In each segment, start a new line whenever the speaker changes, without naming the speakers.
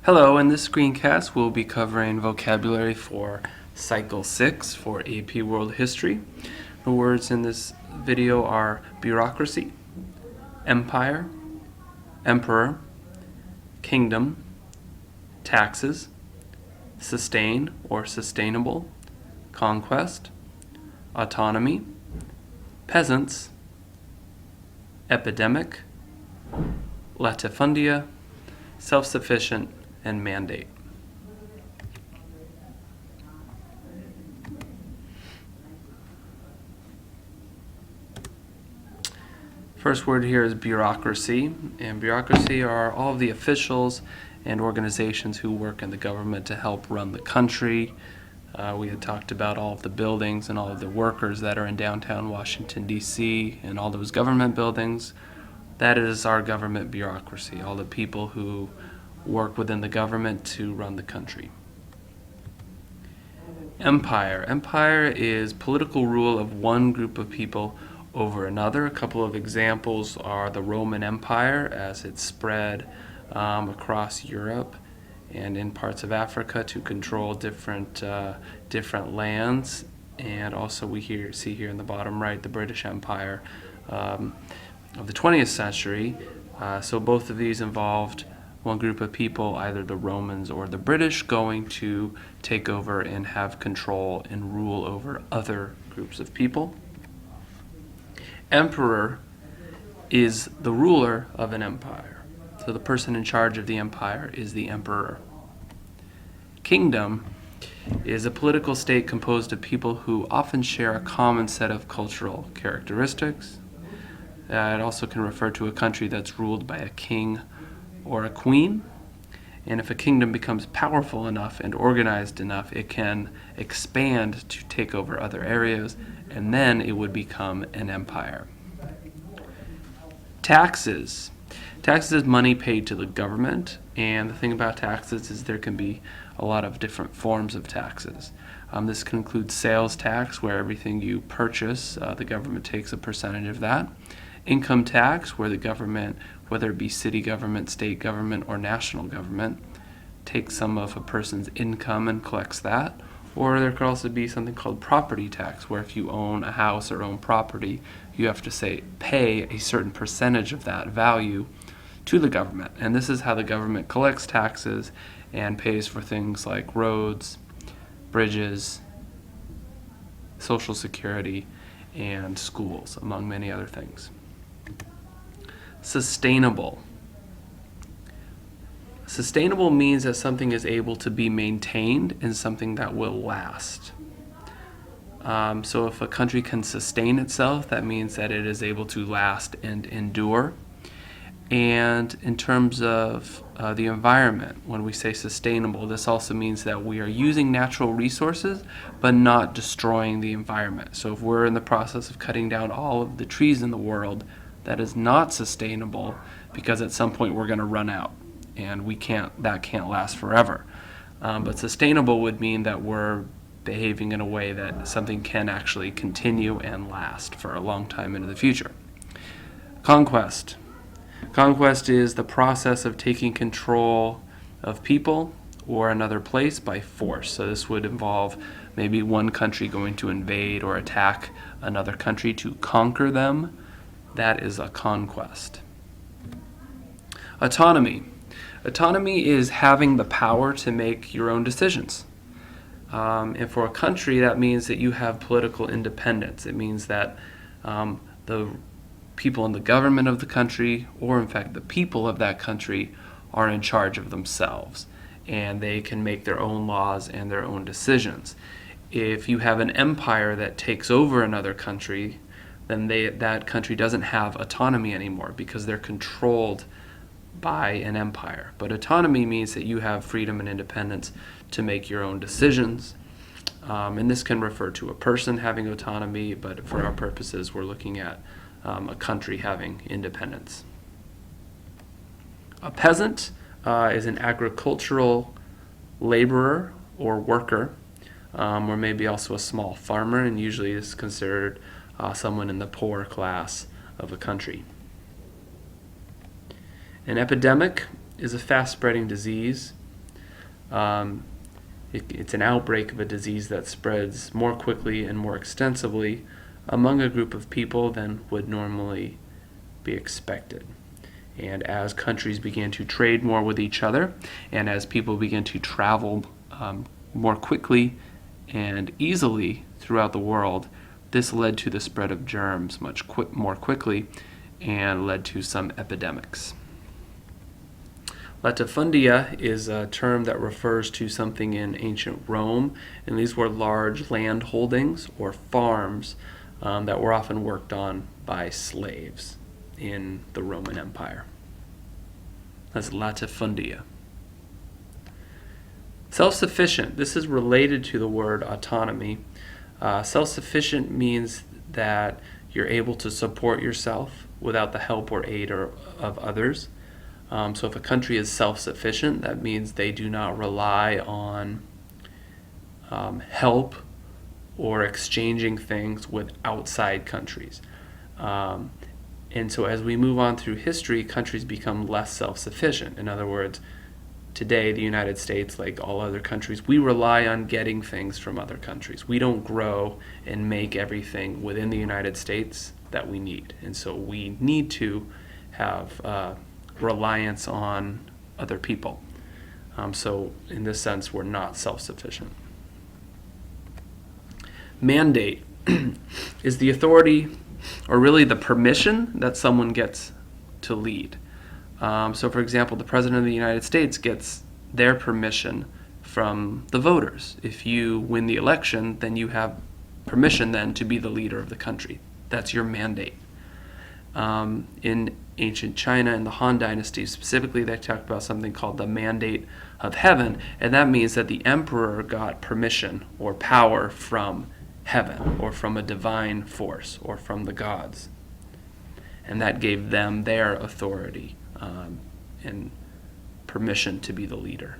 Hello, in this screencast we'll be covering vocabulary for Cycle 6 for AP World History. The words in this video are bureaucracy, empire, emperor, kingdom, taxes, sustain or sustainable, conquest, autonomy, peasants, epidemic, latifundia, self-sufficient, and mandate. First word here is bureaucracy, and bureaucracy are all of the officials and organizations who work in the government to help run the country. We had talked about all of the buildings and all of the workers that are in downtown Washington, D.C. and all those government buildings. That is our government bureaucracy, all the people who work within the government to run the country. Empire. Empire is political rule of one group of people over another. A couple of examples are the Roman Empire as it spread across Europe and in parts of Africa to control different lands. And also we see here in the bottom right the British Empire of the 20th century. So both of these involved one group of people, either the Romans or the British, going to take over and have control and rule over other groups of people. Emperor is the ruler of an empire. So the person in charge of the empire is the emperor. Kingdom is a political state composed of people who often share a common set of cultural characteristics. It also can refer to a country that's ruled by a king or a queen, and if a kingdom becomes powerful enough and organized enough, it can expand to take over other areas, and then it would become an empire. Taxes. Taxes is money paid to the government, and the thing about taxes is there can be a lot of different forms of taxes. This can include sales tax, where everything you purchase, the government takes a percentage of that. Income tax, where the government, whether it be city government, state government, or national government, takes some of a person's income and collects that. Or there could also be something called property tax, where if you own a house or own property, you have to pay a certain percentage of that value to the government. And this is how the government collects taxes and pays for things like roads, bridges, Social Security, and schools, among many other things. Sustainable. Sustainable means that something is able to be maintained and something that will last. So if a country can sustain itself, that means that it is able to last and endure. And in terms of the environment, when we say sustainable, this also means that we are using natural resources but not destroying the environment. So if we're in the process of cutting down all of the trees in the world, that is not sustainable, because at some point we're going to run out, and that can't last forever. But sustainable would mean that we're behaving in a way that something can actually continue and last for a long time into the future. Conquest. Conquest is the process of taking control of people or another place by force. So this would involve maybe one country going to invade or attack another country to conquer them. That is a conquest. Autonomy. Autonomy is having the power to make your own decisions. And for a country, that means that you have political independence. It means that the people in the government of the country, or in fact the people of that country, are in charge of themselves, and they can make their own laws and their own decisions. If you have an empire that takes over another country, then that country doesn't have autonomy anymore, because they're controlled by an empire. But autonomy means that you have freedom and independence to make your own decisions. And this can refer to a person having autonomy, but for our purposes, we're looking at a country having independence. A peasant is an agricultural laborer or worker, or maybe also a small farmer, and usually is considered someone in the poor class of a country. An epidemic is a fast-spreading disease It's an outbreak of a disease that spreads more quickly and more extensively among a group of people than would normally be expected. And as countries began to trade more with each other, and as people began to travel more quickly and easily throughout the world, this led to the spread of germs much more quickly and led to some epidemics. Latifundia is a term that refers to something in ancient Rome, and these were large land holdings or farms that were often worked on by slaves in the Roman Empire. That's latifundia. Self-sufficient. This is related to the word autonomy. Self-sufficient means that you're able to support yourself without the help or aid of others. So if a country is self-sufficient, that means they do not rely on help or exchanging things with outside countries. And so as we move on through history, countries become less self-sufficient. In other words, today, the United States, like all other countries, we rely on getting things from other countries. We don't grow and make everything within the United States that we need. And so we need to have reliance on other people. So in this sense, we're not self-sufficient. Mandate is the authority, or really the permission that someone gets to lead. So for example, the President of the United States gets their permission from the voters. If you win the election, then you have permission then to be the leader of the country. That's your mandate. In ancient China, in the Han Dynasty specifically, they talk about something called the mandate of heaven, and that means that the emperor got permission or power from heaven or from a divine force or from the gods. And that gave them their authority and permission to be the leader.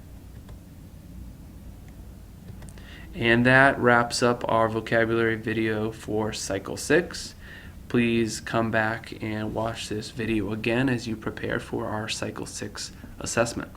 And that wraps up our vocabulary video for Cycle 6. Please come back and watch this video again as you prepare for our Cycle 6 assessment.